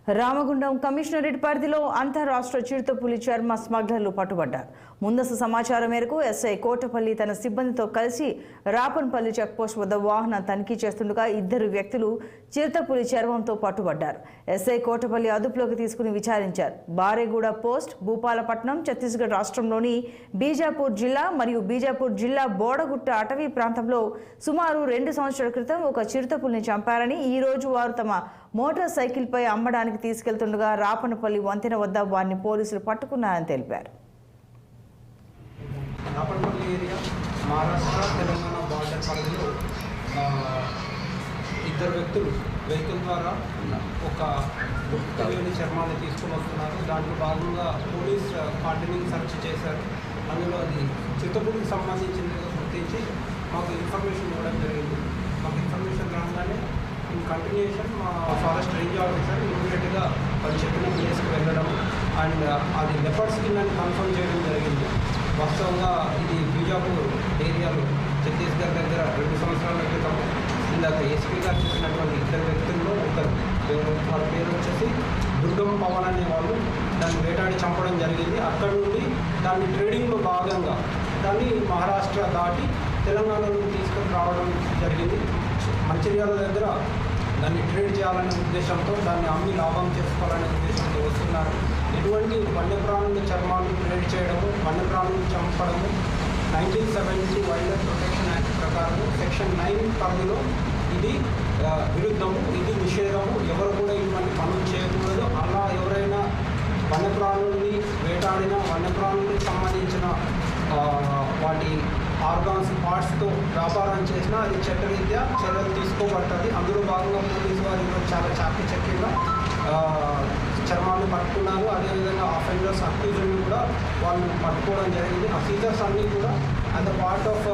Ramagundam commissionerate పరిధిలో అంతర్రాష్ట్ర చిరుతపులి చర్మ స్మగ్లర్లు పట్టుబడ్డారు. ముందస్తు సమాచారం మేరకు ఎస్ఐ కోటపల్లి తన సిబ్బందితో కలిసి రాపన్పల్లి చెక్పోస్ట్ వద్ద వాహనం తనిఖీ చేస్తుండగా ఇద్దరు వ్యక్తులు చిరుతపులి చర్మంతో పట్టుబడ్డారు. ఎస్ఐ కోటపల్లి అదుపులోకి తీసుకుని విచారించారు. బారేగూడ పోస్ట్, భూపాలపట్నం, ఛత్తీస్గఢ్ రాష్ట్రంలోని బీజాపూర్ జిల్లా మరియు బీజాపూర్ జిల్లా బోడగుట్ట అటవీ ప్రాంతంలో సుమారు 2 సంవత్సరాల క్రితం ఒక చిరుతపులిని చంపారని, ఈ రోజు వారు తమ మోటార్ సైకిల్పై అమ్మడానికి తీసుకెళ్తుండగా రాపనపల్లి వంతెన వద్ద వారిని పోలీసులు పట్టుకున్నారని తెలిపారు. రాపనపల్లి ఏరియా మహారాష్ట్ర తెలంగాణ బార్డర్ పరిధిలో ఇద్దరు వ్యక్తులు వెహికల్ ద్వారా ఒక గుర్తులేని చర్మాన్ని తీసుకుని వస్తున్నారు. దాంట్లో భాగంగా పోలీస్ కార్డనింగ్ సెర్చ్ చేశారు. అందులో అది చిరుతపులికి సంబంధించినదిగా గుర్తించి మాకు ఇన్ఫర్మేషన్ ఇవ్వడం జరిగింది. మాకు ఇన్ఫర్మేషన్ రాగానే ఇన్ కంటిన్యూషన్ మా ఫారెస్ట్ రేంజ్ ఆఫీసర్ ఇమీడియట్గా వాళ్ళు చెప్పిన ప్లేస్కి వెళ్ళడం అండ్ అది లెపర్డ్ స్కిన్ అని కన్ఫర్మ్ చేయడం జరిగింది. వాస్తవంగా ఇది బీజాపూర్ ఏరియాలో ఛత్తీస్గఢ్ దగ్గర 2 సంవత్సరాల క్రితం ఇందాక ఎస్పీ గారు చెప్పినటువంటి ఇద్దరు వ్యక్తుల్లో ఒకరు వాళ్ళ పేరు వచ్చేసి దుర్గం పవన్ అనే వాళ్ళు దాన్ని వేటాడి చంపడం జరిగింది. అక్కడ నుండి దాన్ని ట్రేడింగ్లో భాగంగా దాన్ని మహారాష్ట్ర దాటి తెలంగాణలో తీసుకొని రావడం జరిగింది. మంచిర్యాల దగ్గర దాన్ని ట్రేడ్ చేయాలనే ఉద్దేశంతో, దాన్ని అమ్మి లాభం చేసుకోవాలనే ఉద్దేశంతో వస్తున్నారు. ఎటువంటి వన్యప్రాణుల చర్మాలు ట్రేడ్ చేయడము, వన్యప్రాణులు చంపడము 1970 వైల్డ్ లైఫ్ ప్రొటెక్షన్ యాక్ట్ ప్రకారం సెక్షన్ 9 పరిధిలో ఇది విరుద్ధము, ఇది నిషేధము. ఎవరు కూడా ఇటువంటి పనులు చేయకూడదు. అలా ఎవరైనా వన్యప్రాణుల్ని వేటాడిన, వన్యప్రాణులకు సంబంధించిన వాటి ఆర్గాన్స్ పార్ట్స్తో వ్యాపారం చేసినా అది చట్టరీత్యా చర్యలు తీసుకోబడుతుంది. అందులో భాగంగా పోలీసు వారు చాలా చాకచక్యంగా చర్మాన్ని పట్టుకున్నారు. అదేవిధంగా అఫెండర్స్ అక్యూజ్డ్ని కూడా వాళ్ళు పట్టుకోవడం జరిగింది. ఆ ఫీచర్స్ అన్నీ కూడా అండ్ పార్ట్ ఆఫ్